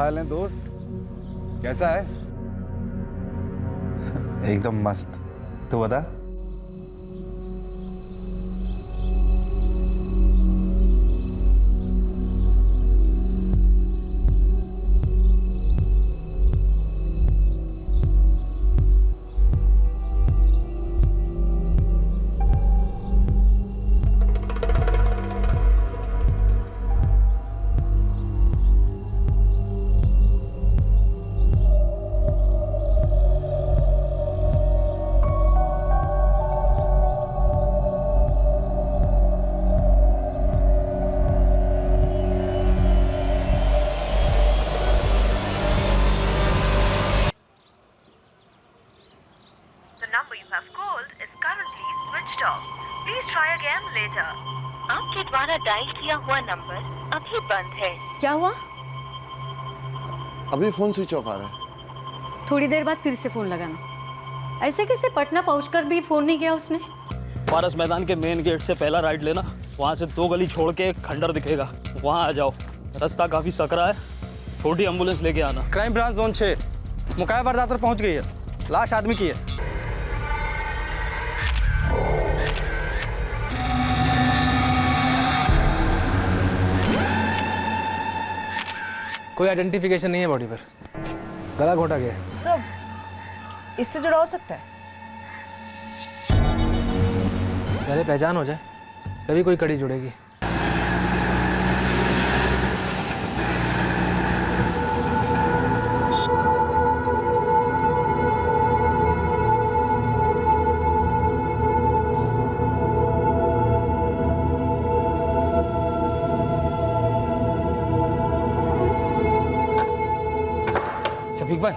हाल है दोस्त? कैसा है? एकदम मस्त। तू बता। The number you have called is currently switched off. Please try again later. आपके द्वारा डायल किया हुआ नंबर अभी बंद है। क्या हुआ? अभी फोन स्विच ऑफ आ रहा है। थोड़ी देर बाद फिर से फोन लगाना। ऐसे कैसे पटना पहुंचकर भी फोन नहीं किया उसने? पारस मैदान के मेन गेट से पहला राइट लेना, वहाँ से 2 गली छोड़ के एक खंडर दिखेगा, वहाँ आ जाओ। रास्ता काफ़ी सकरा है, छोटी एम्बुलेंस लेके आना। क्राइम ब्रांच जोन 6 मुकाया वारदात पर पहुंच गई है। लाश आदमी की है। कोई आइडेंटिफिकेशन नहीं है बॉडी पर। गला घोटा गया है। सब इससे जुड़ा हो सकता है। पहले पहचान हो जाए तभी कोई कड़ी जुड़ेगी। शफीक भाई,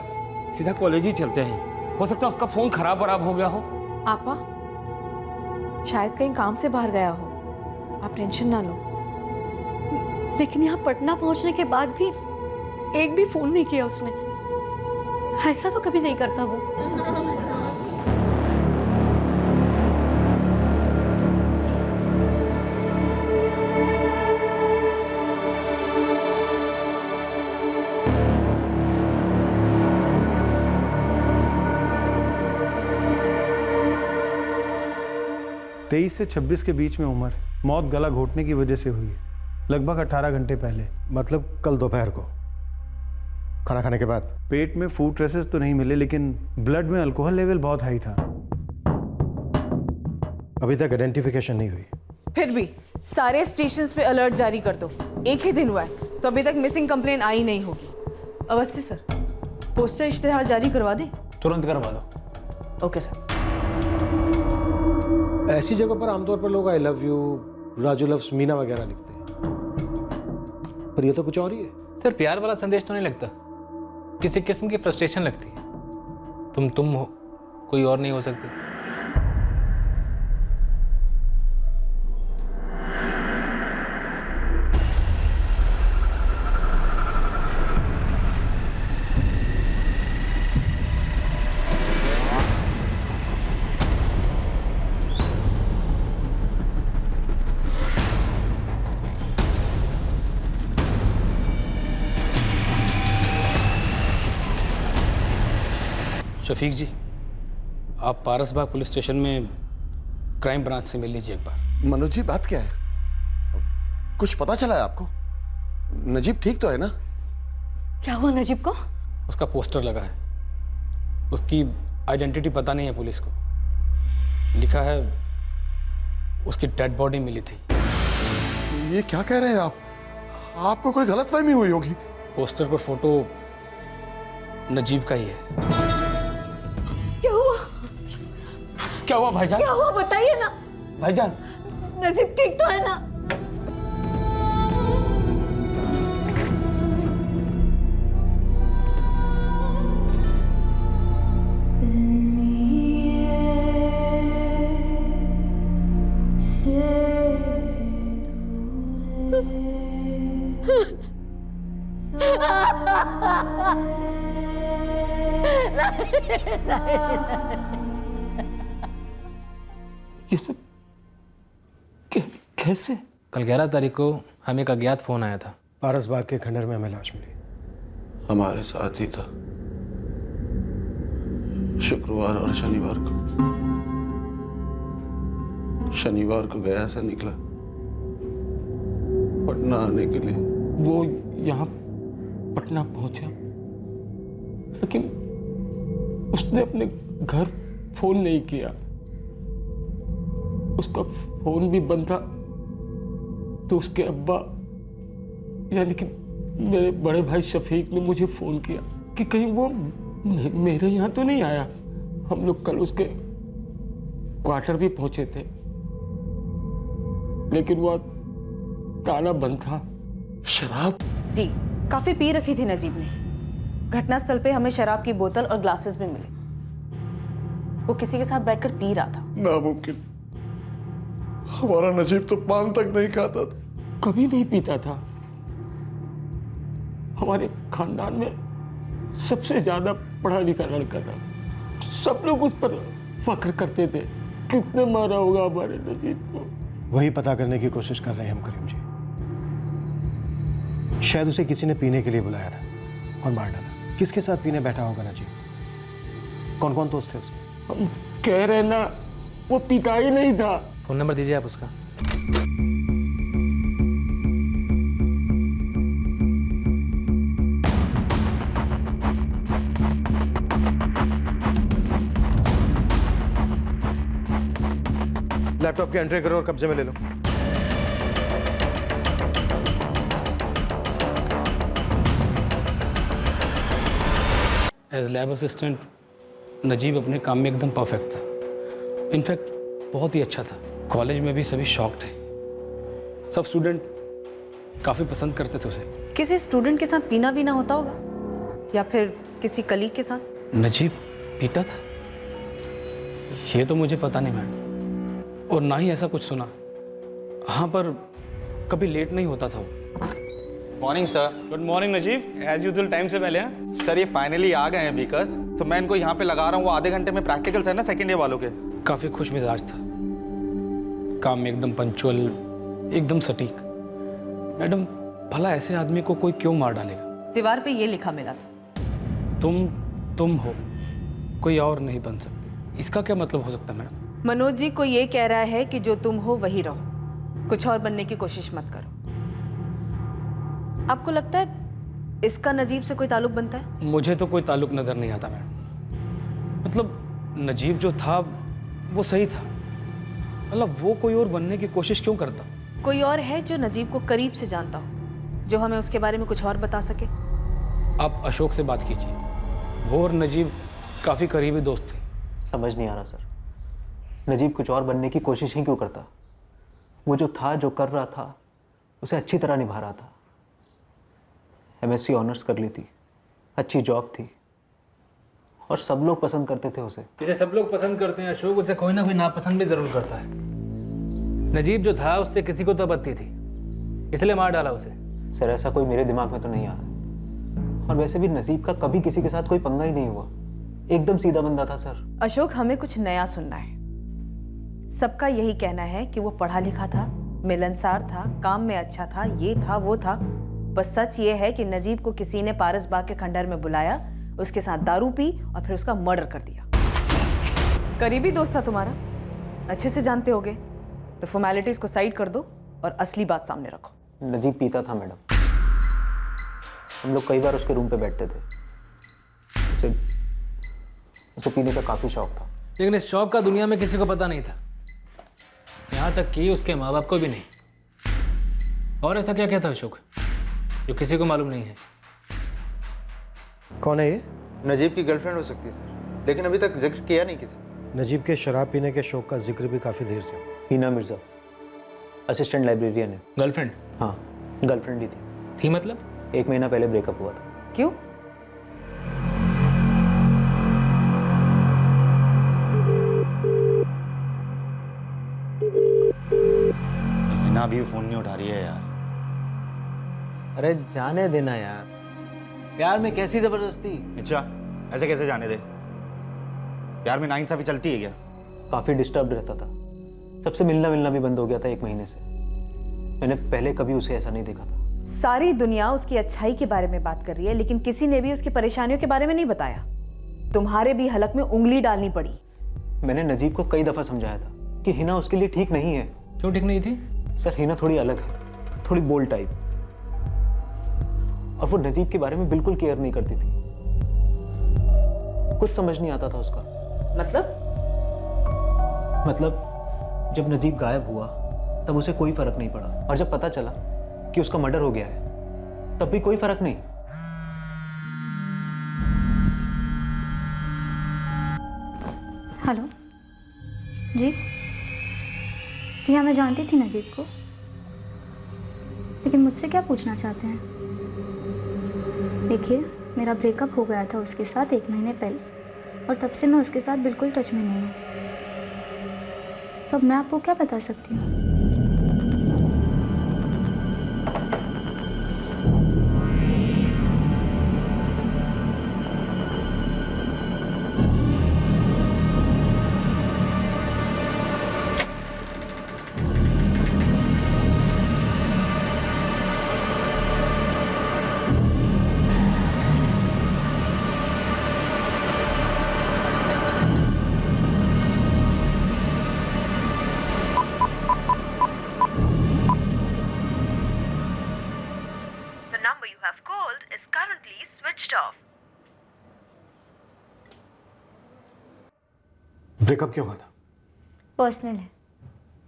सीधा कॉलेज ही चलते हैं। हो सकता है उसका फोन खराब हो गया हो। आपा शायद कहीं काम से बाहर गया हो, आप टेंशन ना लो। लेकिन यहाँ पटना पहुंचने के बाद भी एक भी फोन नहीं किया उसने। ऐसा तो कभी नहीं करता वो। 23 से 26 के बीच में उम्र, मौत गला घोटने की वजह से हुई, लगभग 18 घंटे पहले। मतलब कल दोपहर को खाना खाने के बाद। पेट में फूड ट्रेसेस तो नहीं मिले, लेकिन ब्लड में अल्कोहल लेवल बहुत हाई था। अभी तक आइडेंटिफिकेशन नहीं हुई। फिर भी सारे स्टेशंस पे अलर्ट जारी कर दो। एक ही दिन हुआ है तो अभी तक मिसिंग कंप्लेन आई नहीं होगी। अवस्थी सर, पोस्टर इश्तेहार जारी करवा दें? तुरंत करवा दो। Okay sir. ऐसी जगह पर आमतौर पर लोग I love you, Raju loves Meena वगैरह लिखते हैं, पर ये तो कुछ और ही है। सर प्यार वाला संदेश तो नहीं लगता, किसी किस्म की फ्रस्ट्रेशन लगती है। तुम हो, कोई और नहीं हो सकती। शफीक जी, आप पारसबाग पुलिस स्टेशन में क्राइम ब्रांच से मिल लीजिए एक बार। मनोज जी, बात क्या है? कुछ पता चला है आपको? नजीब ठीक तो है ना? क्या हुआ नजीब को? उसका पोस्टर लगा है, उसकी आइडेंटिटी पता नहीं है पुलिस को। लिखा है उसकी डेड बॉडी मिली थी। ये क्या कह रहे हैं आप? आपको कोई गलतफहमी हुई होगी। पोस्टर पर फोटो नजीब का ही है। क्या हुआ? क्या हुआ भाईजान? क्या हुआ बताइए ना। भाईजान, नजीब ठीक तो है ना? ये सब कैसे? कल 11 तारीख को हमें एक अज्ञात फोन आया था। पारसबाग के खंडर में हमें लाश मिली। हमारे साथ ही था। शुक्रवार और शनिवार को गया से निकला पटना आने के लिए। वो यहाँ पटना पहुंचा, लेकिन उसने अपने घर फोन नहीं किया। उसका फोन भी बंद था। तो उसके अब्बा यानी कि मेरे बड़े भाई शफीक ने मुझे फोन किया कि कहीं वो मेरे यहाँ तो नहीं आया। हम लोग कल उसके क्वार्टर भी पहुंचे थे, लेकिन वो ताला बंद था। शराब? जी, काफी पी रखी थी नजीब ने। घटनास्थल पे हमें शराब की बोतल और ग्लासेस भी मिले। वो किसी के साथ बैठकर पी रहा था। नामुमकिन। हमारा नजीब तो पान तक नहीं खाता था। कभी नहीं पीता था। हमारे खानदान में सबसे ज्यादा पढ़ा लिखा लड़का था। सब लोग उस पर फख्र करते थे। कितने मारा होगा हमारे नजीब को। वही पता करने की कोशिश कर रहे हैं हम करीम जी। शायद उसे किसी ने पीने के लिए बुलाया था और मार डाला। किसके साथ पीने बैठा होगा नजीब? कौन कौन दोस्त थे उसमें? हम कह रहे ना, वो पिता ही नहीं था। फ़ोन नंबर दीजिए आप उसका। लैपटॉप की एंट्री करो और कब्जे में ले लो। एज लैब असिस्टेंट नजीब अपने काम में एकदम परफेक्ट था। इनफैक्ट बहुत ही अच्छा था। कॉलेज में भी सभी शॉक्ड थे। सब स्टूडेंट काफ़ी पसंद करते थे उसे। किसी स्टूडेंट के साथ पीना भी ना होता होगा, या फिर किसी कलीग के साथ? नजीब पीता था? ये तो मुझे पता नहीं मैडम, और ना ही ऐसा कुछ सुना। हाँ, पर कभी लेट नहीं होता था वो। Morning sir. Good morning Najeeb, as usual time से पहले हैं। सर ये फाइनली आ गए हैं बीकस, तो मैं इनको यहाँ पे लगा रहा हूँ। वो आधे घंटे में प्रैक्टिकल्स है ना सेकेंड ईयर वालों के। काफ़ी खुश मिजाज था, काम में एकदम पंचुअल, एकदम सटीक। मैडम, भला ऐसे आदमी को कोई क्यों मार डालेगा? दीवार पे ये लिखा मिला था, तुम हो, कोई और नहीं बन सकते। इसका क्या मतलब हो सकता है मैडम? मनोज जी को ये कह रहा है कि जो तुम हो वही रहो, कुछ और बनने की कोशिश मत करो। आपको लगता है इसका नजीब से कोई ताल्लुक बनता है? मुझे तो कोई ताल्लुक नजर नहीं आता मैडम। मतलब नजीब जो था वो सही था। मतलब वो कोई और बनने की कोशिश क्यों करता? कोई और है जो नजीब को करीब से जानता हो, जो हमें उसके बारे में कुछ और बता सके? आप अशोक से बात कीजिए। वो और नजीब काफ़ी करीबी दोस्त थे। समझ नहीं आ रहा सर, नजीब कुछ और बनने की कोशिश ही क्यों करता? वो जो था, जो कर रहा था, उसे अच्छी तरह निभा रहा था। MSc ऑनर्स कर ली थी, अच्छी जॉब थी, और सब लोग पसंद करते थे उसे। जिसे सब लोग पसंद करते हैं अशोक, उसे कोई ना कोई नापसंद भी जरूर करता है। नजीब जो था उससे किसी को तो आपत्ति थी, इसलिए मार डाला उसे। सर ऐसा कोई मेरे दिमाग में तो नहीं आ रहा। और वैसे भी नजीब का कभी किसी के साथ कोई पंगा ही नहीं हुआ, एकदम सीधा बंदा था सर। अशोक, हमें कुछ नया सुनना है। सबका यही कहना है कि वो पढ़ा लिखा था, मिलनसार था, काम में अच्छा था, ये था वो था। बस सच ये है कि नजीब को किसी ने पारस बाग के खंडर में बुलाया, उसके साथ दारू पी और फिर उसका मर्डर कर दिया। करीबी दोस्त था तुम्हारा, अच्छे से जानते होगे, तो फॉर्मेलिटीज को साइड कर दो और असली बात सामने रखो। नजीब पीता था मैडम, हम लोग कई बार उसके रूम पे बैठते थे। उसे पीने का काफ़ी शौक था। लेकिन इस शौक का दुनिया में किसी को पता नहीं था, यहाँ तक कि उसके माँ बाप को भी नहीं। और ऐसा क्या क्या था अशोक जो किसी को मालूम नहीं है? कौन है ये? नजीब की गर्लफ्रेंड हो सकती है सर, लेकिन अभी तक जिक्र किया नहीं किसी। नजीब के शराब पीने के शौक का जिक्र भी काफ़ी देर से। हीना मिर्जा, असिस्टेंट लाइब्रेरियन है। गर्लफ्रेंड? हाँ, गर्लफ्रेंड ही थी मतलब? 1 महीना पहले ब्रेकअप हुआ था। क्यों? हीना भी फोन नहीं उठा रही है यार। अरे जाने देना यार, प्यार में कैसी जबरदस्ती। अच्छा, ऐसे कैसे जाने दे? प्यार में नाइंसाफी चलती है क्या? काफ़ी डिस्टर्ब रहता था, सबसे मिलना भी बंद हो गया था 1 महीने से। मैंने पहले कभी उसे ऐसा नहीं देखा था। सारी दुनिया उसकी अच्छाई के बारे में बात कर रही है, लेकिन किसी ने भी उसकी परेशानियों के बारे में नहीं बताया। तुम्हारे भी हलक में उंगली डालनी पड़ी। मैंने नजीब को कई दफ़ा समझाया था कि हिना उसके लिए ठीक नहीं है। क्यों ठीक नहीं थी? सर, हिना थोड़ी अलग है, थोड़ी बोल्ड टाइप, और वो नजीब के बारे में बिल्कुल केयर नहीं करती थी। कुछ समझ नहीं आता था उसका। मतलब जब नजीब गायब हुआ तब उसे कोई फर्क नहीं पड़ा, और जब पता चला कि उसका मर्डर हो गया है तब भी कोई फर्क नहीं। हेलो जी। जी हाँ, मैं जानती थी नजीब को, लेकिन मुझसे क्या पूछना चाहते हैं? देखिए, मेरा ब्रेकअप हो गया था उसके साथ 1 महीने पहले, और तब से मैं उसके साथ बिल्कुल टच में नहीं हूँ। तो अब मैं आपको क्या बता सकती हूँ? The number you have called is currently switched off. Breakup क्यों हुआ था? पर्सनल है,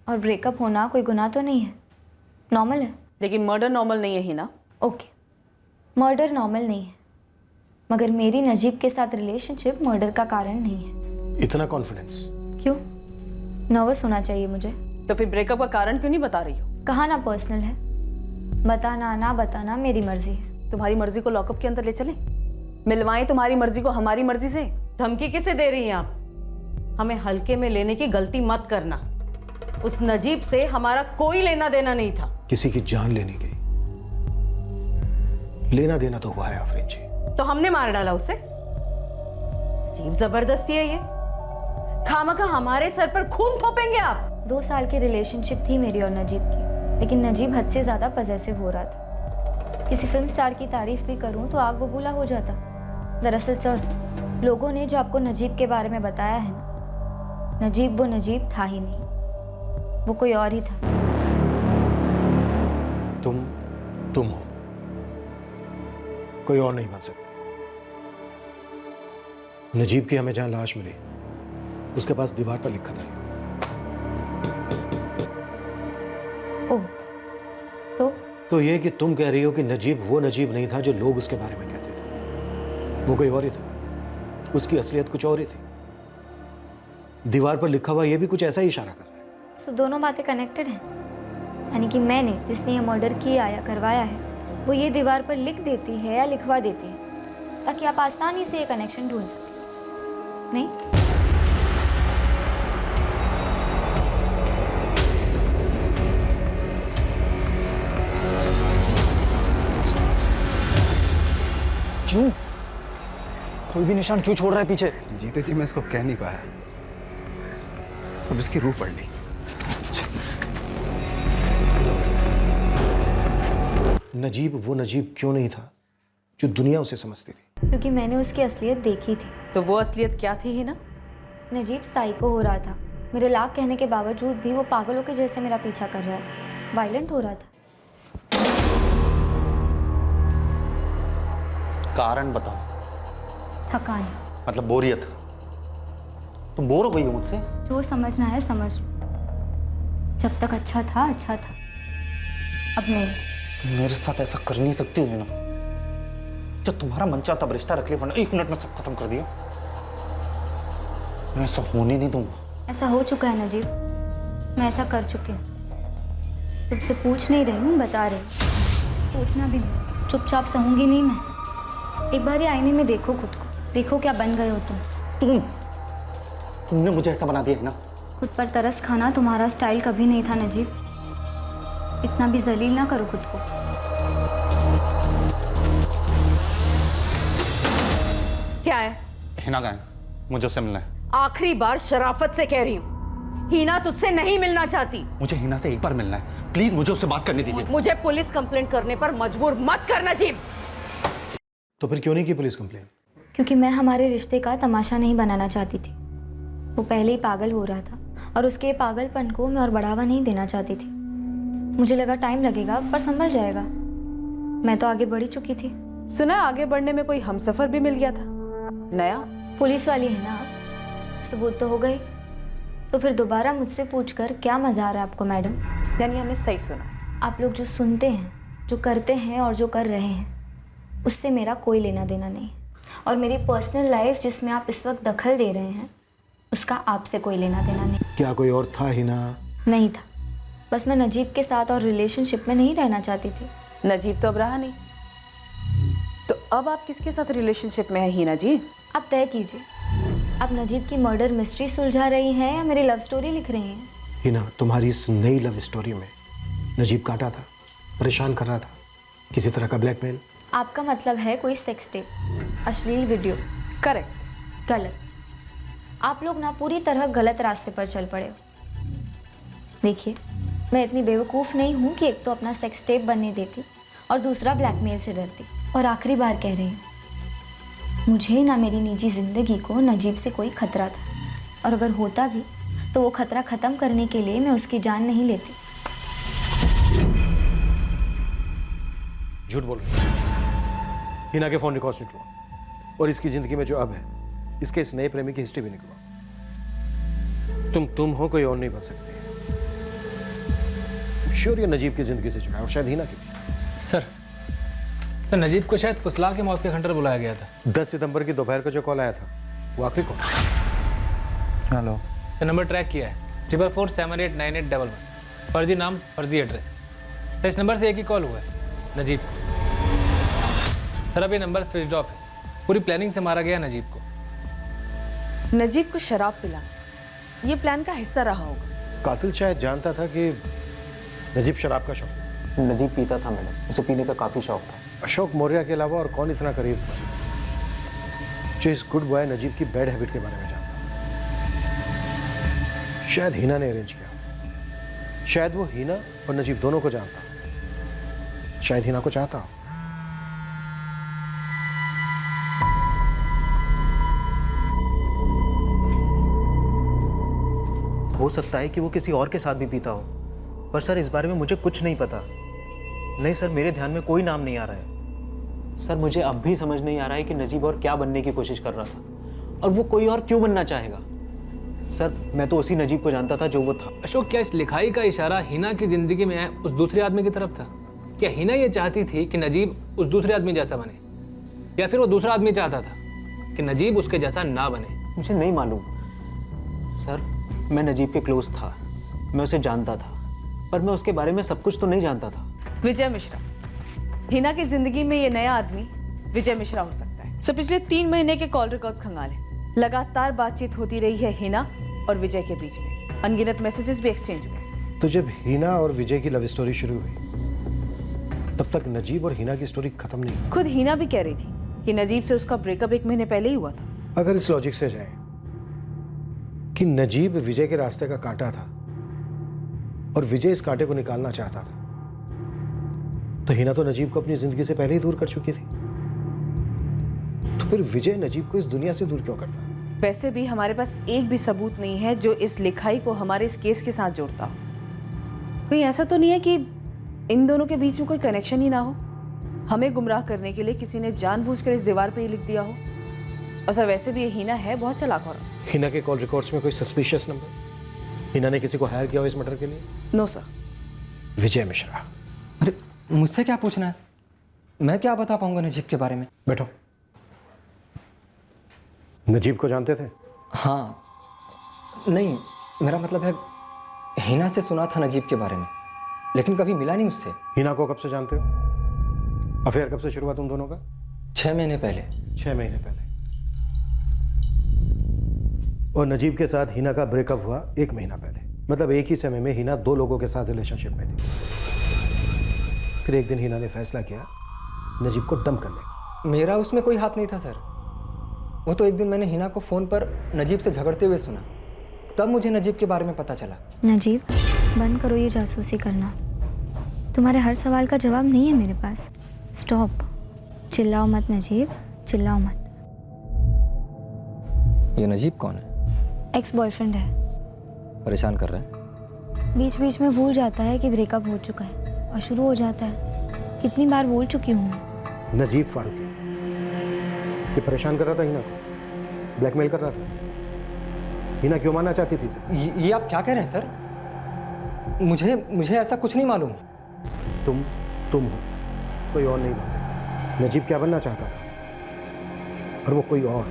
और ब्रेकअप होना कोई गुनाह तो नहीं है, नॉर्मल है। लेकिन मर्डर नॉर्मल नहीं है ही ना। ओके, मर्डर नॉर्मल नहीं है, मगर मेरी नजीब के साथ रिलेशनशिप मर्डर का कारण नहीं है। इतना कॉन्फिडेंस? क्यों? नर्वस होना चाहिए मुझे? तो फिर ब्रेकअप का कारण क्यों नहीं बता रही हो? कहा ना पर्सनल है, बताना ना बताना मेरी मर्जी है। तुम्हारी मर्जी को लॉकअप के अंदर ले चले? मिलवाएं तुम्हारी मर्जी को हमारी मर्जी से? धमकी किसे दे रही हैं आप? हमें हल्के में लेने की गलती मत करना। उस नजीब से हमारा कोई लेना देना नहीं था। किसी की जान लेने गई, लेना देना तो हुआ है आफरीन जी। तो हमने मार डाला उसे? अजीब जबरदस्ती है ये। खामखा हमारे सर पर खून थोपेंगे आप? 2 साल की रिलेशनशिप थी मेरी और नजीब की, लेकिन नजीब हद से ज्यादा पजेसिव हो रहा था। किसी फिल्म स्टार की तारीफ भी करूं तो आग बबूला हो जाता। दरअसल सर, लोगों ने जो आपको नजीब के बारे में बताया है ना, नजीब वो नजीब था ही नहीं, वो कोई और ही था। तुम हो, कोई और नहीं बन सकता। नजीब की हमें जहां लाश मिली उसके पास दीवार पर लिखा था। ओह, तो ये कि तुम कह रही हो कि नजीब वो नजीब नहीं था जो लोग उसके बारे में कहते थे, वो कोई और ही था, उसकी असलियत कुछ और ही थी। दीवार पर लिखा हुआ ये भी कुछ ऐसा ही इशारा कर रहा है। तो दोनों बातें कनेक्टेड हैं, यानी कि मैंने जिसने ये मर्डर किया या करवाया है वो ये दीवार पर लिख देती है या लिखवा देती है, ताकि आप आसानी से ये कनेक्शन ढूंढ सकें। नहीं? क्यों? कोई भी निशान क्यों छोड़ रहा है पीछे? जीते जी मैं इसको कह नहीं पाया, अब इसकी रूह पड़ ली। नजीब वो नजीब क्यों नहीं था जो दुनिया उसे समझती थी? क्योंकि मैंने उसकी असलियत देखी थी। तो वो असलियत क्या थी ही ना? नजीब साइको हो रहा था। मेरे लाख कहने के बावजूद भी वो पागलों के जैसे मेरा पीछा कर रहा था, वायलेंट हो रहा था। कारण बताओ। थकान। मतलब बोरियत? तुम बोर हो गई हो मुझसे? जो समझना है समझ लो। जब तक अच्छा था, अब नहीं। मेरे साथ ऐसा कर नहीं सकती हो ना। जब तुम्हारा मन चाहता तब रिश्ता रख लिया, वरना 1 मिनट में सब खत्म कर दिया। मैं सब होने नहीं दूंगा। ऐसा हो चुका है नजीब, मैं ऐसा कर चुकी हूँ। तुमसे पूछ नहीं रही हूँ, बता रही हूँ। सोचना भी नहीं, चुपचाप सहूंगी नहीं मैं। एक बार ये आईने में देखो खुद को, देखो क्या बन गए हो तुमने मुझे ऐसा बना दिया है ना। खुद पर तरस खाना तुम्हारा स्टाइल कभी नहीं था नजीब। इतना भी जलील ना करो खुद को। क्या है? हिना का है, मुझे उससे मिलना है। आखिरी बार शराफत से कह रही हूँ, हीना तुझसे नहीं मिलना चाहती। मुझे हिना से एक बार मिलना है, प्लीज मुझे उससे बात करने दीजिए। मुझे पुलिस कंप्लेंट करने पर मजबूर मत कर नजीब। तो फिर क्यों नहीं की पुलिस कंप्लेन? क्योंकि मैं हमारे रिश्ते का तमाशा नहीं बनाना चाहती थी। वो पहले ही पागल हो रहा था और उसके पागलपन को मैं और बढ़ावा नहीं देना चाहती थी। मुझे लगा टाइम लगेगा पर संभल जाएगा। मैं तो आगे बढ़ ही चुकी थी। सुना आगे बढ़ने में कोई हमसफर भी मिल गया था नया? पुलिस वाली है ना आप, सबूत तो हो गए। तो फिर दोबारा मुझसे पूछकर क्या मजा आ रहा है आपको मैडम? यानी हमने सही सुना। आप लोग जो सुनते हैं, जो करते हैं और जो कर रहे हैं, उससे मेरा कोई लेना देना नहीं। और मेरी पर्सनल लाइफ जिसमें आप इस वक्त दखल दे रहे हैं, उसका आपसे कोई लेना देना नहीं। क्या कोई और था हिना? नहीं था, बस मैं नजीब के साथ और रिलेशनशिप में नहीं रहना चाहती थी। नजीब तो अब रहा नहीं, तो अब आप किसके साथ रिलेशनशिप में है हिना जी? आप तय कीजिए, आप नजीब की मर्डर मिस्ट्री सुलझा रही हैं या मेरी लव स्टोरी लिख रही हैं? हिना, तुम्हारी इस नई लव स्टोरी में नजीब काटा था, परेशान कर रहा था, किसी तरह का ब्लैकमेल? आपका मतलब है कोई सेक्स टेप, अश्लील वीडियो? करेक्ट। गलत। आप लोग ना पूरी तरह गलत रास्ते पर चल पड़े हो। देखिए, मैं इतनी बेवकूफ़ नहीं हूँ कि एक तो अपना सेक्स टेप बनने देती और दूसरा ब्लैकमेल से डरती। और आखिरी बार कह रही हूँ, मुझे ना मेरी निजी ज़िंदगी को नजीब से कोई खतरा था, और अगर होता भी तो वो खतरा ख़त्म करने के लिए मैं उसकी जान नहीं लेती। झूठ बोल रही है। हिना के फोन रिकॉर्ड्स निकलवा और इसकी जिंदगी में जो अब है, इसके इस नए प्रेमी की हिस्ट्री भी निकलवा। तुम हो, कोई और नहीं बन सकती। श्योर ये नजीब की जिंदगी से जुड़ा है और शायद हिना की भी। सर नजीब को शायद फुसला के मौत के खंडर बुलाया गया था। 10 सितंबर की दोपहर को जो कॉल आया था वो आखिरी call. Hello sir, number track किया है 4447898811। फर्जी नाम, फर्जी एड्रेस। सर इस नंबर से एक ही कॉल हुआ है, नजीब को। सर अब ये नंबर स्विच ऑफ है। पूरी प्लानिंग से मारा गया नजीब को। नजीब को शराब पिलाना ये प्लान का हिस्सा रहा होगा। कातिल शायद जानता था कि नजीब शराब का शौक है। नजीब पीता था मैडम, उसे पीने का काफ़ी शौक था। अशोक मौर्य के अलावा और कौन इतना करीब था जो इस गुड बॉय नजीब की बैड हैबिट के बारे में जानता था? शायद हिना ने अरेंज किया। शायद वो हिना और नजीब दोनों को जानता। शायद हिना को चाहता हो। हो सकता है कि वो किसी और के साथ भी पीता हो, पर सर इस बारे में मुझे कुछ नहीं पता। नहीं सर, मेरे ध्यान में कोई नाम नहीं आ रहा है। सर मुझे अब भी समझ नहीं आ रहा है कि नजीब और क्या बनने की कोशिश कर रहा था, और वो कोई और क्यों बनना चाहेगा। सर मैं तो उसी नजीब को जानता था जो वो था। अशोक, क्या इस लिखाई का इशारा हिना की जिंदगी में आए उस दूसरे आदमी की तरफ था? क्या हिना ये चाहती थी कि नजीब उस दूसरे आदमी जैसा बने, या फिर वो दूसरा आदमी चाहता था कि नजीब उसके जैसा ना बने? मुझे नहीं मालूम सर, मैं नजीब के क्लोज था, मैं उसे जानता था, पर मैं उसके बारे में सब कुछ तो नहीं जानता था। विजय मिश्रा, हिना की जिंदगी में ये नया आदमी विजय मिश्रा हो सकता है। सर पिछले 3 महीने के कॉल रिकॉर्ड्स खंगाले, लगातार बातचीत होती रही है हिना और विजय के बीच में, अनगिनत मैसेजेस भी एक्सचेंज हुए। तो जब हिना और विजय की लव स्टोरी शुरू हुई, तब तक नजीब और हिना की स्टोरी खत्म नहीं हुई। खुद हिना भी कह रही थी कि नजीब से उसका ब्रेकअप 1 महीने पहले ही हुआ था। अगर इस लॉजिक से जाए कि नजीब विजय के रास्ते का कांटा था और विजय इस कांटे को निकालना चाहता था, तो हिना तो नजीब को अपनी जिंदगी से पहले ही दूर कर चुकी थी। तो फिर विजय नजीब को इस दुनिया से दूर क्यों करता? वैसे भी हमारे पास एक भी सबूत नहीं है जो इस लिखाई को हमारे इस केस के साथ जोड़ता हो। कहीं ऐसा तो नहीं है कि इन दोनों के बीच में कोई कनेक्शन ही ना हो? हमें गुमराह करने के लिए किसी ने जानबूझकर इस दीवार पे ही लिख दिया हो। और सर वैसे भी ये हिना है बहुत चालाक औरत। हिना के कॉल रिकॉर्ड्स में कोई सस्पिशियस नंबर? हिना ने किसी को हायर किया हो इस मर्डर के लिए? No sir. विजय मिश्रा। अरे मुझसे क्या पूछना है? मैं क्या बता पाऊंगा नजीब के बारे में? बैठो। नजीब को जानते थे? हाँ, नहीं मेरा मतलब है हिना से सुना था नजीब के बारे में, लेकिन कभी मिला नहीं उससे। हिना को कब से जानते हो? अफेयर कब से शुरू हुआ तुम दोनों का? 6 महीने पहले। 6 महीने पहले। और नजीब के साथ हिना का ब्रेकअप हुआ 1 महीना पहले। मतलब एक ही समय में हिना 2 लोगों के साथ रिलेशनशिप में थी। फिर एक दिन हिना ने फैसला किया नजीब को डंप करने का। मेरा उसमें कोई हाथ नहीं था सर। वो तो एक दिन मैंने हिना को फ़ोन पर नजीब से झगड़ते हुए सुना, तब मुझे नजीब के बारे में पता चला। नजीब, बंद करो ये जासूसी करना। तुम्हारे हर सवाल का जवाब नहीं है मेरे पास। स्टॉप। चिल्लाओ मत नजीब, चिल्लाओ मत। ये नजीब कौन है? एक्स बॉयफ्रेंड है। परेशान कर रहा है? बीच बीच में भूल जाता है कि ब्रेकअप हो चुका है और शुरू हो जाता है। कितनी बार बोल चुकी हूँ मैं। नजीब फारूकी ये परेशान कर रहा था हिना को, ब्लैकमेल कर रहा था। हिना क्यों मानना चाहती थी सर? ये आप क्या कह रहे हैं सर? मुझे ऐसा कुछ नहीं मालूम। तुम हो, कोई और नहीं बन सकता। नजीब क्या बनना चाहता था और वो कोई और,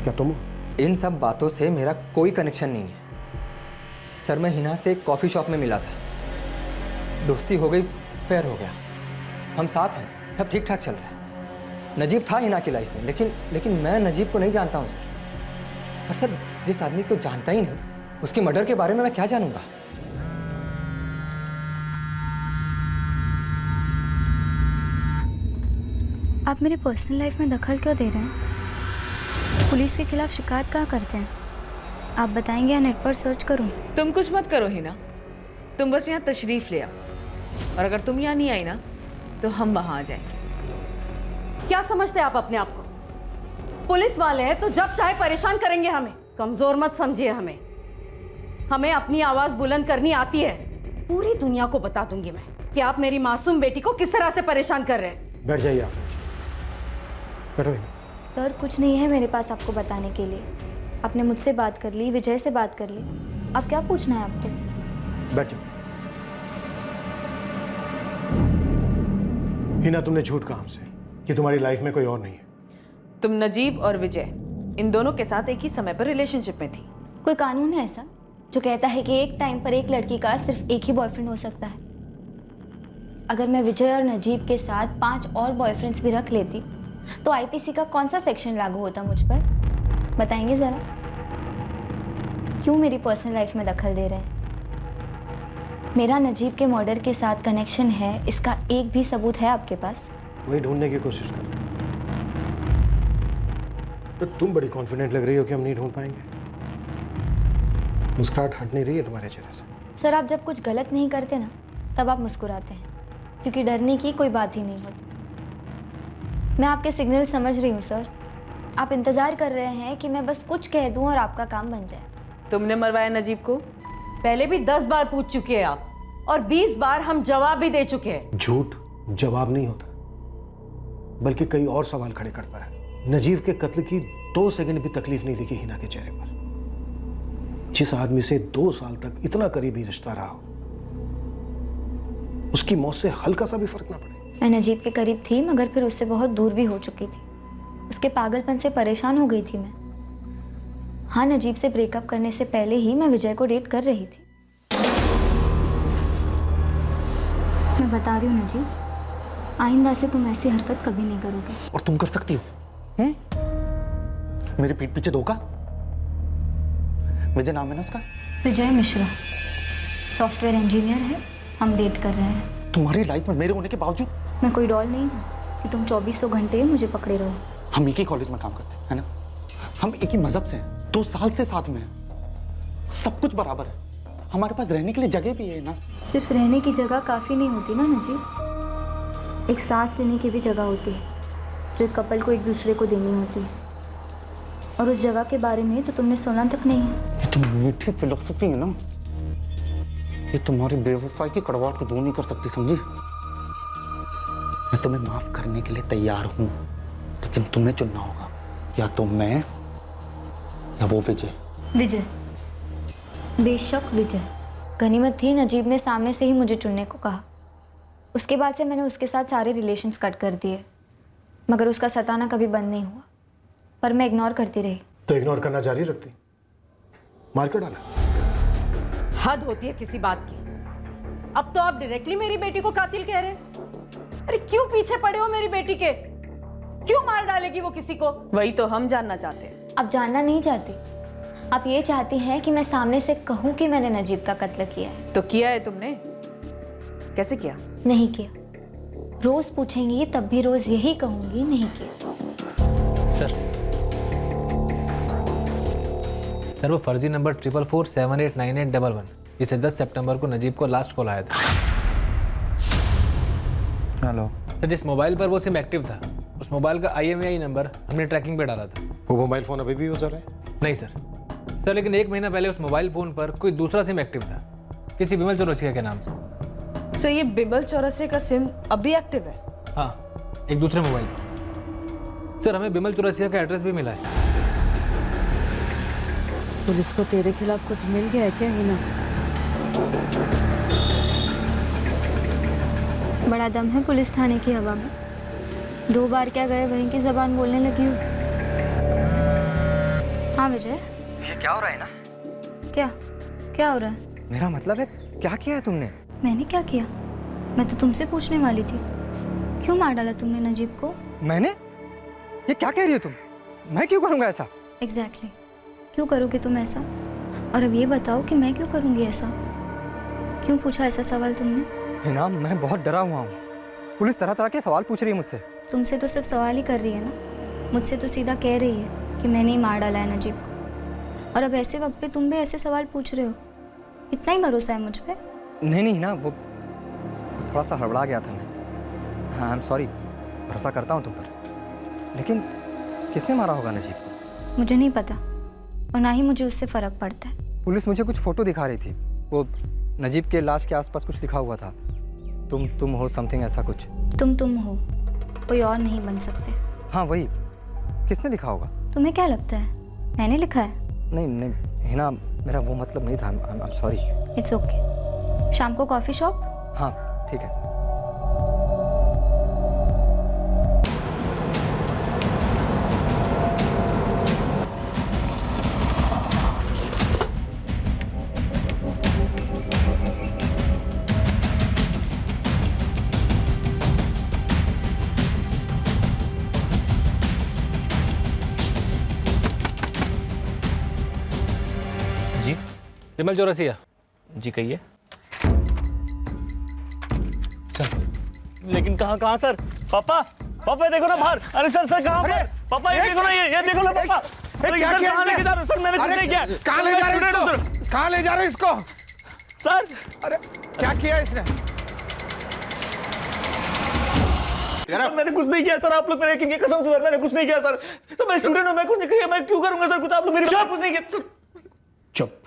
क्या तुम हो? इन सब बातों से मेरा कोई कनेक्शन नहीं है सर। मैं हिना से एक कॉफ़ी शॉप में मिला था, दोस्ती हो गई, फेयर हो गया, हम साथ हैं, सब ठीक ठाक चल रहा है। नजीब था हिना की लाइफ में, लेकिन मैं नजीब को नहीं जानता हूँ सर। और सर, जिस आदमी को जानता ही नहीं उसकी मर्डर के बारे में मैं क्या जानूंगा? आप मेरी पर्सनल लाइफ में दखल क्यों दे रहे हैं? पुलिस के खिलाफ शिकायत कहाँ करते हैं? आप बताएंगे या नेट पर सर्च करूं? तुम कुछ मत करो हिना, तुम बस यहाँ तशरीफ ले आओ, और अगर तुम यहाँ नहीं आई ना तो हम वहाँ आ जाएंगे। क्या समझते हैं आप अपने आप को? पुलिस वाले हैं तो जब चाहे परेशान करेंगे हमें। कमजोर मत समझिए हमें अपनी आवाज बुलंद करनी आती है। पूरी दुनिया को बता दूंगी मैं कि आप मेरी मासूम बेटी को किस तरह से परेशान कर रहे हैं। बैठ जाइए आप, बैठो। सर, कुछ नहीं है मेरे पास आपको बताने के लिए। आपने मुझसे बात कर ली, विजय से बात कर ली, अब क्या पूछना है आपको? बैठ जाओ। हिना, तुमने झूठ कहा हमसे कि तुम्हारी लाइफ में कोई और नहीं है। तुम नजीब और विजय इन दोनों के साथ एक ही समय पर रिलेशनशिप में थी। कोई कानून है ऐसा जो कहता है कि एक टाइम पर एक लड़की का सिर्फ एक ही बॉयफ्रेंड हो सकता है? अगर मैं विजय और नजीब के साथ 5 और बॉयफ्रेंड्स भी रख लेती तो आईपीसी का कौन सा सेक्शन लागू होता मुझ पर? बताएंगे जरा। क्यों मेरी पर्सनल लाइफ में दखल दे रहे हैं? मेरा नजीब के मर्डर के साथ कनेक्शन है, इसका एक भी सबूत है आपके पास? वही ढूंढने की कोशिश कर रहे हैं। तो तुम बड़ी कॉन्फिडेंट लग रही हो कि हम नहीं ढूंढ पाएंगे। मुस्कुराहट हट नहीं रही है तुम्हारे चेहरे से। सर, आप जब कुछ गलत नहीं करते ना तब आप मुस्कुराते हैं, क्योंकि डरने की कोई बात ही नहीं होती। मैं आपके सिग्नल समझ रही हूँ सर। आप इंतजार कर रहे हैं कि मैं बस कुछ कह दूं और आपका काम बन जाए। तुमने मरवाया नजीब को? पहले भी 10 बार पूछ चुके हैं आप, और 20 बार हम जवाब भी दे चुके हैं। झूठ जवाब नहीं होता, बल्कि कई और सवाल खड़े करता है। नजीब के कत्ल की 2 सेकंड भी तकलीफ नहीं दिखी हिना के चेहरे पर। जिस आदमी से 2 साल तक इतना करीबी रिश्ता रहा हो, उसकी मौत से हल्का सा भी फर्क ना पड़े। मैं नजीब के करीब थी, मगर फिर उससे बहुत दूर भी हो चुकी थी। उसके पागलपन से परेशान हो गई थी मैं। हाँ, नजीब से ब्रेकअप करने से पहले ही मैं विजय को डेट कर रही थी। मैं बता रही हूँ नजीब, आइंदा से तुम ऐसी हरकत कभी नहीं करोगे। और तुम कर सकती हो मेरे पीठ पीछे धोखा? विजय नाम है ना उसका? विजय मिश्रा, सॉफ्टवेयर इंजीनियर है। हम डेट कर रहे हैं। तुम्हारी लाइफ में मेरे होने के बावजूद? मैं कोई डॉल नहीं हूँ कि तुम 2400 घंटे मुझे पकड़े रहो। हम एक ही कॉलेज में काम करते हैं, है ना? हम एक ही मजहब से हैं, 2 साल से साथ में हैं, सब कुछ बराबर है। हमारे पास रहने के लिए जगह भी है ना। सिर्फ रहने की जगह काफ़ी नहीं होती ना नजीब, एक सांस लेने की भी जगह होती है जो एक कपल को एक दूसरे को देनी होती है। और उस जगह के बारे में तो तुमने सुना तक नहीं है। ये तो मीठी फिलोसफी है ना, ये तुम्हारी बेवफाई की कड़वाहट को दूर नहीं कर सकती, समझी? मैं तुम्हें माफ करने के लिए तैयार हूं, लेकिन तुम्हें चुनना होगा, या तो मैं या वो विजय। विजय, बेशक विजय। गनीमत थी नजीब ने सामने से ही मुझे चुनने को कहा। उसके बाद से मैंने उसके साथ सारे रिलेशंस कट कर दिए, मगर उसका सताना कभी बंद नहीं हुआ। पर मैं इग्नोर करती रही। तो इग्नोर करना जारी रखती, मार के डाला। हद होती है किसी बात की। अब तो आप डायरेक्टली मेरी बेटी को कातिल कह रहे हैं। अरे क्यों पीछे पड़े हो मेरी बेटी के? क्यों मार डालेगी वो किसी को? वही तो हम जानना चाहते हैं। आप जानना नहीं चाहती, आप ये चाहती हैं कि मैं सामने से कहूं कि मैंने नजीब का कत्ल किया है। तो किया है तुमने? कैसे किया? नहीं किया। रोज पूछेंगी तब भी रोज यही कहूंगी, नहीं किया। सर, सर वो फर्जी नंबर 4447898811 जिसे 10 सितंबर को नजीब को लास्ट कॉल आया था। हेलो सर जिस मोबाइल पर वो सिम एक्टिव था उस मोबाइल का IMEI नंबर हमने ट्रैकिंग पे डाला था। वो मोबाइल फ़ोन अभी भी यूज़ हो रहा है? नहीं सर लेकिन 1 महीना पहले उस मोबाइल फ़ोन पर कोई दूसरा सिम एक्टिव था किसी बिमल चौरसिया के नाम से। सर ये बिमल चौरसिया का सिम अभी एक्टिव है? हाँ, एक दूसरे मोबाइल पर। सर हमें बिमल चौरसिया का एड्रेस भी मिला है। पुलिस को तेरे खिलाफ कुछ मिल गया है क्या हिना? बड़ा दम है पुलिस थाने की हवा में। 2 बार क्या गए वहीं की जबान बोलने लगी हो। हाँ विजय, ये क्या हो रहा है ना? क्या क्या हो रहा है? मेरा मतलब है क्या किया है तुमने? मैंने क्या किया? मैं तो तुमसे पूछने वाली थी, क्यों मार डाला तुमने नजीब को? मैंने? ये क्या कह रही हो तुम? मैं क्यों करूँगा ऐसा? एग्जैक्टली क्यों करोगे तुम ऐसा? और अब ये बताओ कि मैं क्यों करूँगी ऐसा? क्यों पूछा ऐसा सवाल तुमने? हिना, मैं बहुत डरा हुआ हूँ। पुलिस तरह तरह के सवाल पूछ रही है मुझसे। तुमसे तो सिर्फ सवाल ही कर रही है ना, मुझसे तो सीधा कह रही है कि मैंने ही मार डाला है नजीब को। और अब ऐसे वक्त पे तुम भी ऐसे सवाल पूछ रहे हो? इतना ही भरोसा है मुझ पे? नहीं हिना, वो थोड़ा सा हड़बड़ा गया था मैं। हाँ आई एम सॉरी, भरोसा करता हूँ तुम पर। लेकिन किसने मारा होगा नजीब को? मुझे नहीं पता और ना ही मुझे उससे फ़र्क पड़ता है। पुलिस मुझे कुछ फ़ोटो दिखा रही थी, वो नजीब के लाश के आसपास कुछ लिखा हुआ था, तुम हो समथिंग ऐसा कुछ। तुम हो, कोई और नहीं बन सकते। हाँ वही। किसने लिखा होगा? तुम्हें क्या लगता है मैंने लिखा है? नहीं हिना, मेरा वो मतलब नहीं था। I am sorry. It's okay. शाम को कॉफ़ी शॉप? हाँ ठीक है। बिमल चौरसिया जी कहिए। चल। लेकिन कहाँ सर? पापा ये देखो ना बाहर। अरे सर कहाँ पर? पापा ये देखो ना, ये देखो ना पापा। अरे सर कहाँ लेके जा रहे हो? सर मैंने कुछ नहीं किया। कहाँ ले जा रहे हो? कहाँ ले जा रहे हो इसको? सर अरे क्या किया इसने? सर मैंने कुछ नहीं किया सर, आप लोग मेरे की कसम से सर मैंने कुछ नहीं किया सर। तो मैं स्टूडेंट हूँ, मैं कुछ नहीं किया, मैं क्यों करूंगा सर कुछ? आप लोग मेरी कुछ नहीं किया। चुप।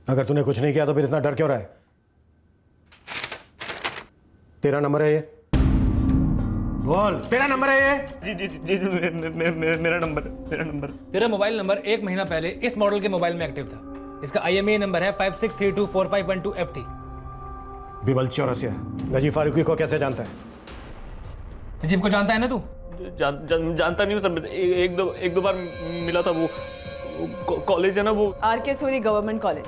अगर तूने कुछ नहीं किया तो फिर इतना डर क्यों रहा है? तेरा नंबर है ये? बोल, तेरा नंबर है ये? जी मेरा नंबर। तेरा मोबाइल नंबर 1 महीना पहले इस मॉडल के मोबाइल में एक्टिव था। इसका IMEI नंबर है 56324512FT। बिमल चौरसिया नजीब फारूकी को कैसे जानता है? नजीब को जानता है ना तू? जानता नहीं हूँ सर, एक दो बार मिला था। वो कॉलेज है ना, वो RK सूरी गवर्नमेंट कॉलेज,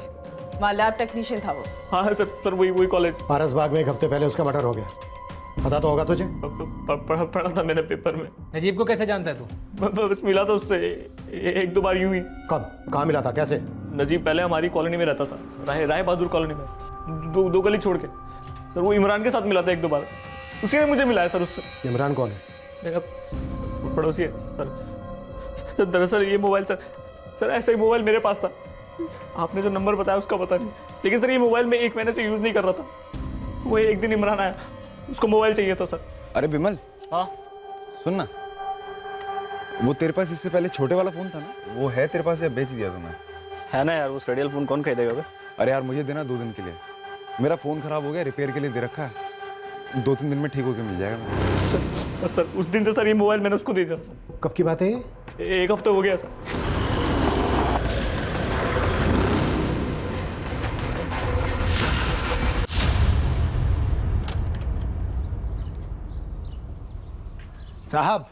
वहाँ लैब टेक्नीशियन था वो। हाँ सर वही कॉलेज। पारस बाग में 1 हफ्ते पहले उसका मर्डर हो गया, पता तो होगा तुझे? पढ़ा था मैंने पेपर में। नजीब को कैसे जानता है तू? बस मिला था उससे 1-2 बार यूं ही। कब, कहाँ मिला था, कैसे? नजीब पहले हमारी कॉलोनी में रहता था, राय बहादुर कॉलोनी में, दो गली छोड़ के। सर वो इमरान के साथ मिला था 1-2 बार, उसी ने मुझे मिलाया सर उससे। इमरान कौन है? मेरा पड़ोसी है सर। दरअसल ये मोबाइल सर ऐसा ही मोबाइल मेरे पास था, आपने जो नंबर बताया उसका पता नहीं, लेकिन सर ये मोबाइल मैं 1 महीने से यूज़ नहीं कर रहा था। वो एक दिन इमरान आया, उसको मोबाइल चाहिए था सर। अरे बिमल, हाँ सुन ना, वो तेरे पास इससे पहले छोटे वाला फोन था ना, वो है तेरे पास या बेच दिया तूने? है ना यार, वो रेडियल फोन कौन खरीदेगा? अरे यार मुझे देना 2 दिन के लिए, मेरा फोन खराब हो गया, रिपेयर के लिए दे रखा है, 2-3 दिन में ठीक होकर मिल जाएगा। सर उस दिन से सर ये मोबाइल मैंने उसको दे दिया सर। कब की बात है ये? 1 हफ्ते हो गया सर। साहब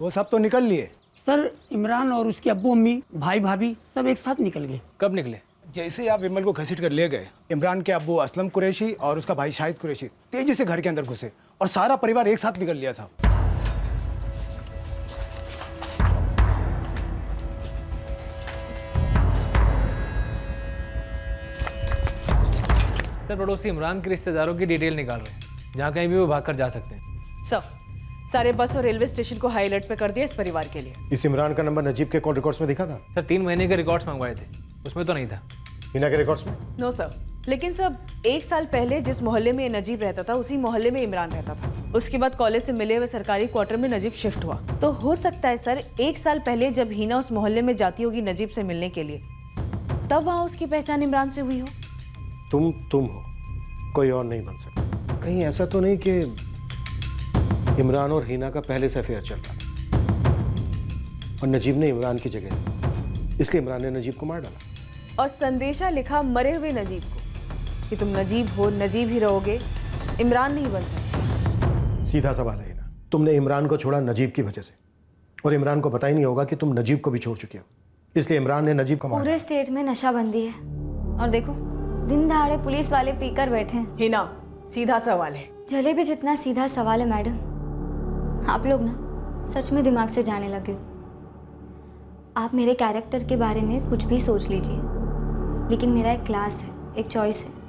वो सब तो निकल लिए सर। इमरान और उसके अब्बू अम्मी भाई भाभी सब एक साथ निकल गए। कब निकले? जैसे ही आप विमल को घसीट कर ले गए, इमरान के अब्बू असलम कुरैशी और उसका भाई शाहिद कुरैशी तेजी से घर के अंदर घुसे और सारा परिवार एक साथ निकल लिया साहब। सर पड़ोसी इमरान के रिश्तेदारों की डिटेल निकाल रहे हैं, जहाँ कहीं भी वो भाग कर जा सकते हैं। सर सारे बस और रेलवे स्टेशन को हाई अलर्ट पे कर दिया इस परिवार के लिए। इस इमरान का नंबर नजीब के कॉल रिकॉर्ड्स में दिखा था? सर 3 महीने के रिकॉर्ड्स मंगवाए थे, उसमें तो नहीं था। हिना के रिकॉर्ड्स में? नो सर, लेकिन सब 1 साल पहले जिस मोहल्ले में नजीब रहता था उसी मोहल्ले में इमरान रहता था। उसके बाद कॉलेज से मिले हुए सरकारी क्वार्टर में नजीब शिफ्ट हुआ। तो हो सकता है सर 1 साल पहले जब हिना उस मोहल्ले में जाती होगी नजीब से मिलने के लिए, तब वहाँ उसकी पहचान इमरान से हुई हो। तुम हो, कोई और नहीं बन सकता। कहीं ऐसा तो नहीं कि इमरान और हिना का पहले से अफेयर चल रहा और नजीब ने इमरान की जगह, इसलिए इमरान ने नजीब को मार डाला और संदेशा लिखा मरे हुए नजीब को कि तुम नजीब हो, नजीब ही रहोगे, इमरान नहीं बन सकते। सीधा सवाल है हिना, तुमने इमरान को छोड़ा नजीब की वजह से, और इमरान को पता ही नहीं होगा कि तुम नजीब को भी छोड़ चुके हो, इसलिए इमरान ने नजीब को मारा। पूरे स्टेट में नशाबंदी है और देखो दिन दहाड़े पुलिस वाले पीकर बैठे हैं। हिना, सीधा सवाल है। चले भी जितना सीधा सवाल है मैडम, आप लोग ना सच में दिमाग से जाने लगे हो। आप मेरे कैरेक्टर के बारे में कुछ भी सोच लीजिए, लेकिन मेरा एक क्लास है, एक चॉइस है।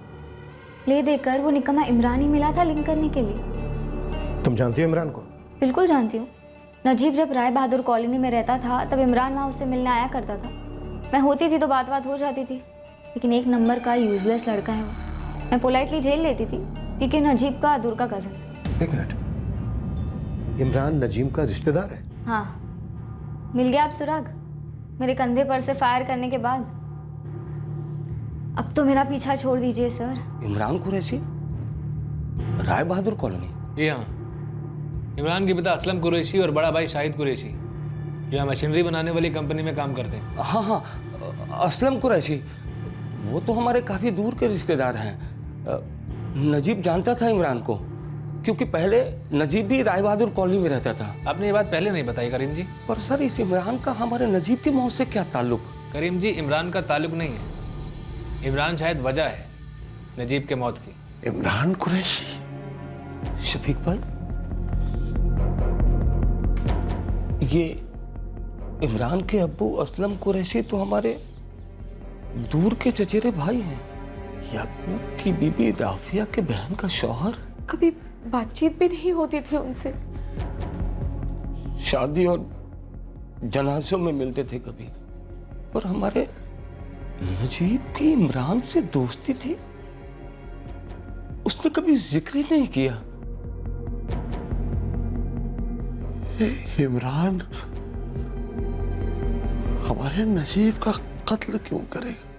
ले देकर वो निकम्मा इमरान ही मिला था लिंक करने के लिए। तुम जानती हो इमरान को? बिल्कुल जानती हूँ। नजीब जब राय बहादुर कॉलोनी में रहता था तब इमरान वहाँ उससे मिलने आया करता था। मैं होती थी तो बात हो जाती थी, लेकिन एक नंबर का यूजलेस लड़का है वो। मैं पोलाइटली झेल लेती थी क्योंकि नजीब का दूर का कज़न। एक मिनट, इमरान नजीब का रिश्तेदार है? हाँ, मिल गया आप सुराग मेरे कंधे पर से फायर करने के बाद। अब तो मेरा पीछा छोड़ दीजिए सर। इमरान कुरैशी, राय बहादुर कॉलोनी? जी हाँ, इमरान के पिता असलम कुरैशी और बड़ा भाई शाहिद कुरैशी जो यहाँ मशीनरी बनाने वाली कंपनी में काम करते हैं। हाँ, असलम कुरैशी, वो तो हमारे काफ़ी दूर के रिश्तेदार हैं। नजीब जानता था इमरान को, क्योंकि पहले नजीब भी राय बहादुर कॉलोनी में रहता था। आपने ये बात पहले नहीं बताई करीम जी। पर सर, इस इमरान का हमारे नजीब के मौत से क्या ताल्लुक? करीम जी, इमरान का ताल्लुक नहीं है, इमरान शायद वजह है नजीब के मौत की। इमरान कुरैशी? शफीक भाई, ये इमरान के अब्बू असलम कुरैशी तो हमारे दूर के चचेरे भाई हैं। याकूब की बीबी राफिया के बहन का शौहर। कभी बातचीत भी नहीं होती थी उनसे। शादी और जनाजों में मिलते थे कभी। और हमारे नजीब की इमरान से दोस्ती थी, उसने कभी जिक्र ही नहीं किया। इमरान हमारे नजीब का कत्ल क्यों करेगा?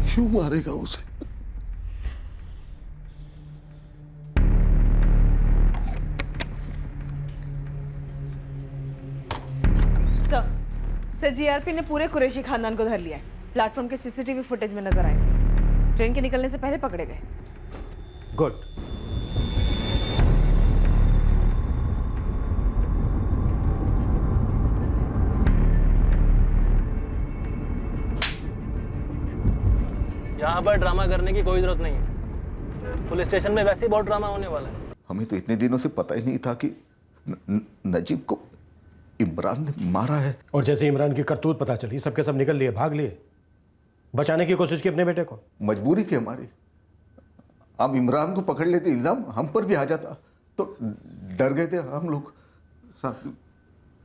क्यों मारेगा उसे? सर जीआरपी ने पूरे कुरैशी खानदान को धर लिया है। प्लेटफॉर्म के सीसीटीवी फुटेज में नजर आए थे। ट्रेन के निकलने से पहले पकड़े गए। गुड। यहाँ पर ड्रामा करने की कोई जरूरत नहीं है। पुलिस स्टेशन में वैसे ही बहुत ड्रामा होने वाला है। हमें तो इतने दिनों से पता ही नहीं था कि नजीब को इमरान ने मारा है। और जैसे इमरान की करतूत पता चली, सबके सब निकल लिए, भाग लिए, बचाने की कोशिश की अपने बेटे को। मजबूरी थी हमारी। हम इमरान को पकड़ लेते, इल्जाम हम पर भी आ जाता, तो डर गए थे हम लोग।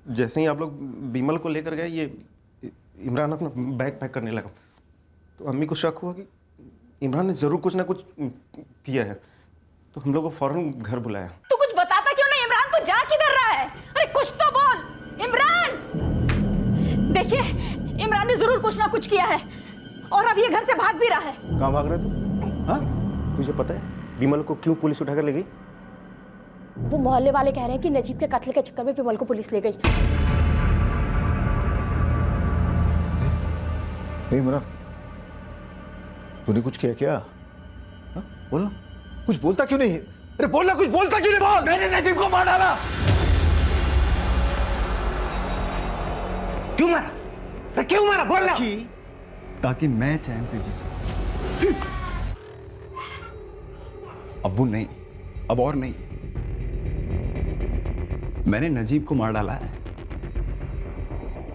जैसे ही आप लोग बीमल को लेकर गए, ये इमरान अपना बैग पैक करने लगा, तो अम्मी को शक हुआ कि इमरान ने जरूर कुछ ना कुछ किया है, तो हम लोग को फौरन घर बुलाया। तू कुछ बताता क्यों नहीं इमरान? तू जा किधर रहा है? अरे कुछ तो बोल इमरान। देखिए इमरान ने जरूर कुछ ना कुछ किया है और अब ये घर से भाग भी रहा है। कहाँ भाग रहे तू? हाँ, तुझे पता है बीमल को क्यों पुलिस उठाकर ले गई? वो मोहल्ले वाले कह रहे हैं कि नजीब के कत्ल के चक्कर में विमल को पुलिस ले गई। इमरान, तूने कुछ किया क्या? हा? बोलना, कुछ बोलता क्यों नहीं? अरे बोलना, कुछ बोलता क्यों नहीं? बोल। मैंने नजीब को मार डाला। क्यों मारा? अरे क्यों मारा? बोलना। ताकि मैं चैन से जी सकूं। अब्बू नहीं, अब और नहीं। मैंने नजीब को मार डाला है।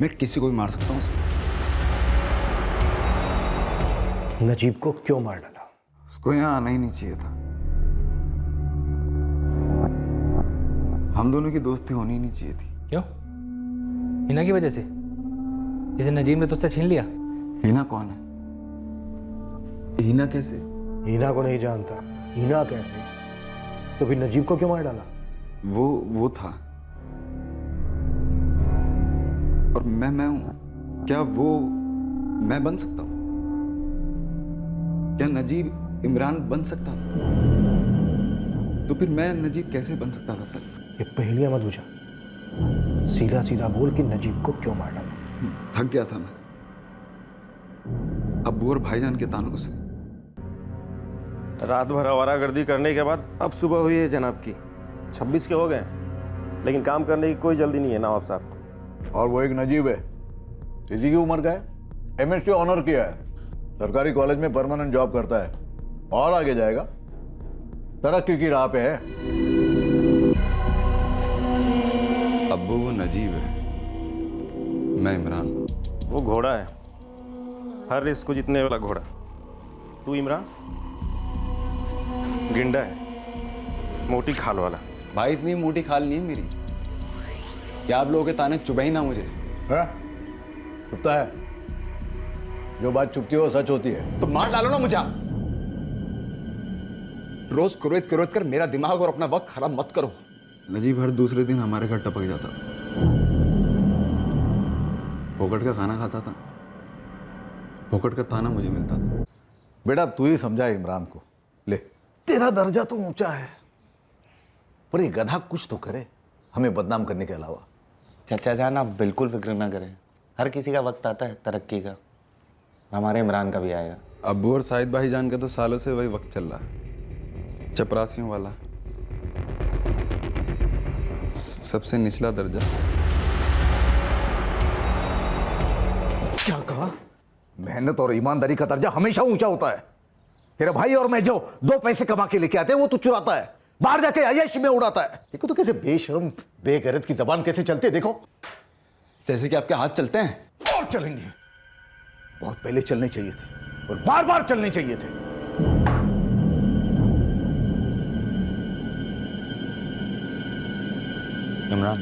मैं किसी को भी मार सकता हूं उसमें। नजीब को क्यों मार डाला? उसको यहाँ आना ही नहीं चाहिए था। हम दोनों की दोस्ती होनी ही नहीं चाहिए थी। क्यों? हिना की वजह से, जिसे नजीब ने तुझसे छीन लिया? हिना कौन है? हिना कैसे? हीना को नहीं जानता। हीना कैसे? तो फिर नजीब को क्यों मार डाला? वो था। और मैं हूं। क्या वो मैं बन सकता हूं? क्या नजीब इमरान बन सकता था? तो फिर मैं नजीब कैसे बन सकता था सर? ये पहेलियां मत बुझा, सीधा सीधा बोल कि नजीब को क्यों मार डाला। थक गया था मैं अब्बू और भाईजान के तानों से। रात भर आवारागर्दी करने के बाद अब सुबह हुई है जनाब की। 26 के हो गए, लेकिन काम करने की कोई जल्दी नहीं है नवाब साहब को। और वो एक नजीब है, इसी की उम्र का है, एमएससी ऑनर किया है, सरकारी कॉलेज में परमानेंट जॉब करता है और आगे जाएगा, तरक्की की राह पे है। अब्बू वो नजीब है, मैं इमरान। वो घोड़ा है, हर रिस्क को जीतने वाला घोड़ा। तू इमरान गिंडा है, मोटी खाल वाला। भाई इतनी मोटी खाल नहीं है मेरी, क्या आप लोगों के ताने चुभे ही ना मुझे। चुपता है, जो बात चुपती हो सच होती है। तो मार डालो ना मुझे। रोज कुरेद कुरेद कर मेरा दिमाग और अपना वक्त खराब मत करो। नजीब हर दूसरे दिन हमारे घर टपक जाता था, फोकट का खाना खाता था, फोकट का ताना मुझे मिलता था। बेटा तू ही समझा इमरान को। ले, तेरा दर्जा तो ऊंचा है, पर ये गधा कुछ तो करे हमें बदनाम करने के अलावा। चाचा जान आप बिल्कुल फिक्र ना करें, हर किसी का वक्त आता है तरक्की का, हमारे इमरान का भी आएगा। अब्बू और साहिद भाईजान का तो सालों से वही वक्त चल रहा है, चपरासियों वाला, सबसे निचला दर्जा। क्या कहा? मेहनत और ईमानदारी का दर्जा हमेशा ऊंचा होता है। तेरे भाई और मैं जो 2 पैसे कमा के लेके आते हैं वो तू चुराता है, बाहर जाके अय्याशी में उड़ाता है। देखो तो कैसे बेशर्म बेगैरत की जबान कैसे चलती है, देखो जैसे कि आपके हाथ चलते हैं। और चलेंगे, बहुत पहले चलने चाहिए थे और बार बार चलने चाहिए थे। इमरान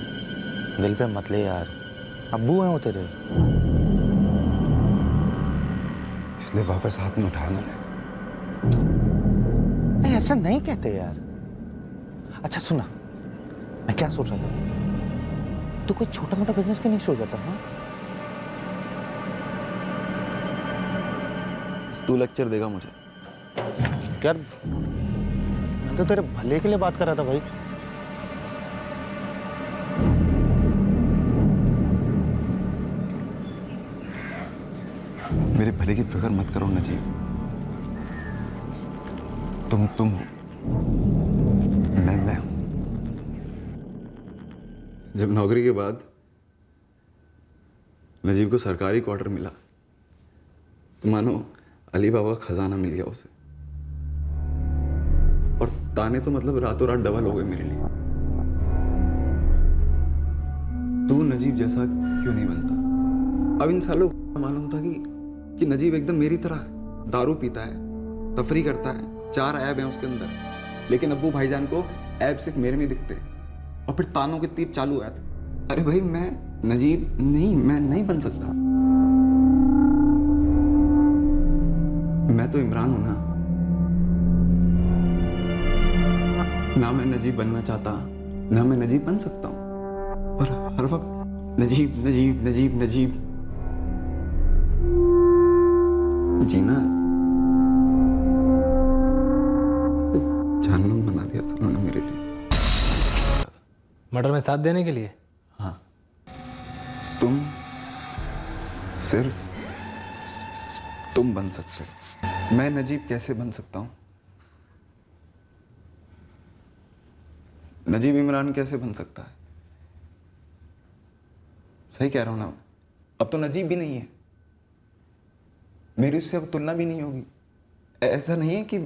दिल पे मत ले यार, अब्बू हैं वो तेरे। इसलिए वापस हाथ में उठाया मैंने। नहीं ऐसा नहीं कहते यार। अच्छा सुना, मैं क्या सोच रहा था, तू कोई छोटा मोटा बिजनेस क्यों नहीं शुरू करता? हाँ, तू लेक्चर देगा मुझे? यार मैं तो तेरे भले के लिए बात कर रहा था भाई। मेरे भले की फिक्र मत करो नजीब, तुम हो, मैं हूं। जब नौकरी के बाद नजीब को सरकारी क्वार्टर मिला तो मानो अली बाबा का खजाना मिल गया उसे, और ताने तो मतलब रातों रात डबल हो गए मेरे लिए। तू नजीब जैसा क्यों नहीं बनता? अब इन सालों को मालूम था कि नजीब एकदम मेरी तरह दारू पीता है, तफरी करता है, 4 ऐब हैं उसके अंदर, लेकिन अब्बू भाईजान को ऐब सिर्फ मेरे में दिखते हैं, और फिर तानों के तीर चालू हुआ था। अरे भाई मैं नजीब नहीं, मैं नहीं बन सकता। मैं तो इमरान हूं ना मैं नजीब बनना चाहता, ना मैं नजीब बन सकता हूं, पर हर वक्त नजीब नजीब नजीब नजीब जीना जहन्नुम बना दिया था उन्होंने मेरे लिए। मर्डर में साथ देने के लिए? हाँ, तुम सिर्फ तुम बन सकते हो, मैं नजीब कैसे बन सकता हूं? नजीब इमरान कैसे बन सकता है? सही कह रहा हूं ना? अब तो नजीब भी नहीं है, मेरी उससे अब तुलना भी नहीं होगी। ऐसा नहीं है कि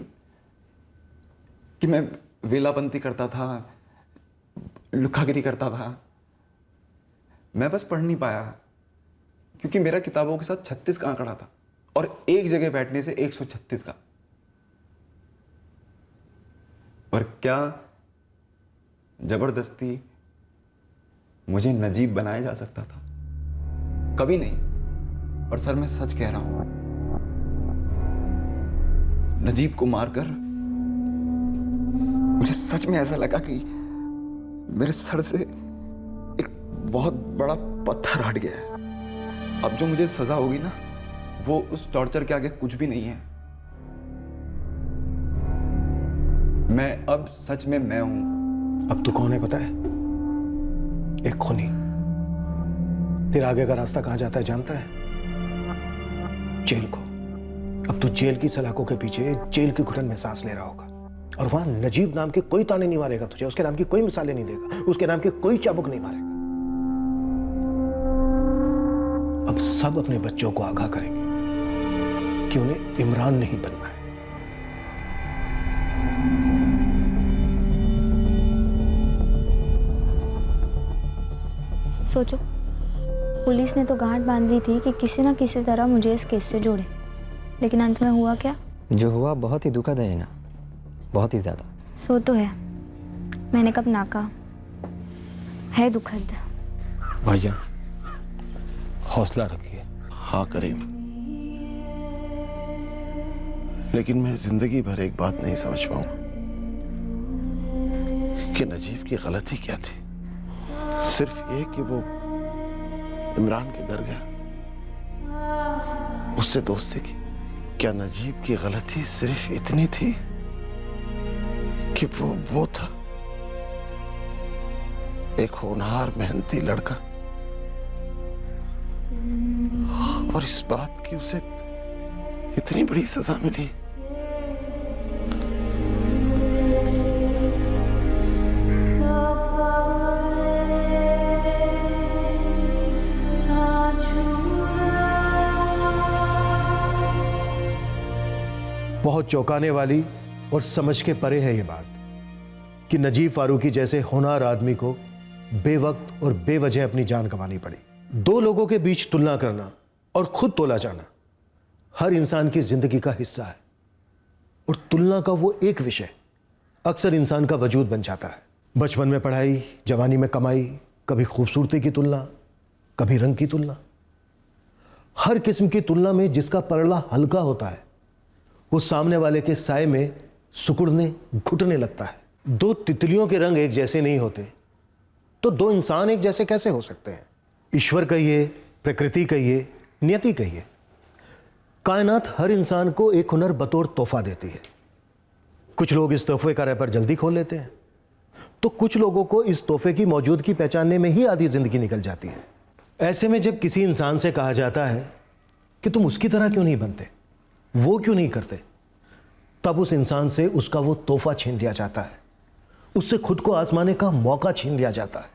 मैं वेलापंती करता था, लुकागिरी करता था, मैं बस पढ़ नहीं पाया क्योंकि मेरा किताबों के साथ 36 का आंकड़ा था, और एक जगह बैठने से 136 का। पर क्या जबरदस्ती मुझे नजीब बनाया जा सकता था, कभी नहीं। और सर मैं सच कह रहा हूं, नजीब को मारकर मुझे सच में ऐसा लगा कि मेरे सर से एक बहुत बड़ा पत्थर हट गया है। अब जो मुझे सजा होगी ना, वो उस टॉर्चर के आगे कुछ भी नहीं है। मैं अब सच में मैं हूं। अब तू कौन है पता है? एक खूनी। तेरा आगे का रास्ता कहां जाता है जानता है? जेल को। अब तू जेल की सलाखों के पीछे जेल की घुटन में सांस ले रहा होगा, और वहां नजीब नाम के कोई ताने नहीं मारेगा तुझे, उसके नाम की कोई मिसालें नहीं देगा, उसके नाम के कोई चाबुक नहीं मारेगा। अब सब अपने बच्चों को आगाह करेंगे कि उन्हें इमरान नहीं बनना है। सोचो, पुलिस ने तो गांठ बांध दी थी कि किसी ना किसी तरह मुझे इस केस से जोड़े, लेकिन अंत में हुआ क्या? जो हुआ बहुत ही दुखद है ना, बहुत ही ज्यादा। सो तो है, मैंने कब ना कहा, है दुखद। भाईजान हौसला रखिए। हाँ करीम, लेकिन मैं जिंदगी भर एक बात नहीं समझ पाऊंगा कि नजीब की गलती क्या थी। सिर्फ ये कि वो इमरान के घर गया, उससे दोस्ती की। क्या नजीब की गलती सिर्फ इतनी थी कि वो था एक होनहार मेहनती लड़का, और इस बात की उसे इतनी बड़ी सजा मिली? बहुत चौंकाने वाली और समझ के परे है ये बात कि नजीब फारूकी जैसे होनहार आदमी को बेवक्त और बेवजह अपनी जान गंवानी पड़ी। दो लोगों के बीच तुलना करना और खुद तोला जाना हर इंसान की जिंदगी का हिस्सा है, और तुलना का वो एक विषय अक्सर इंसान का वजूद बन जाता है। बचपन में पढ़ाई, जवानी में कमाई, कभी खूबसूरती की तुलना, कभी रंग की तुलना। हर किस्म की तुलना में जिसका पलड़ा हल्का होता है वो सामने वाले के साए में सुकुड़ने घुटने लगता है। दो तितलियों के रंग एक जैसे नहीं होते तो दो इंसान एक जैसे कैसे हो सकते हैं? ईश्वर कहिए, प्रकृति कहिए, नियति कहिए, कायनात हर इंसान को एक हुनर बतौर तोहफा देती है। कुछ लोग इस तोहफे का रैपर जल्दी खोल लेते हैं, तो कुछ लोगों को इस तोहफे की मौजूदगी पहचानने में ही आधी जिंदगी निकल जाती है। ऐसे में जब किसी इंसान से कहा जाता है कि तुम उसकी तरह क्यों नहीं बनते, वो क्यों नहीं करते, तब उस इंसान से उसका वो तोहफा छीन लिया जाता है, उससे खुद को आजमाने का मौका छीन लिया जाता है।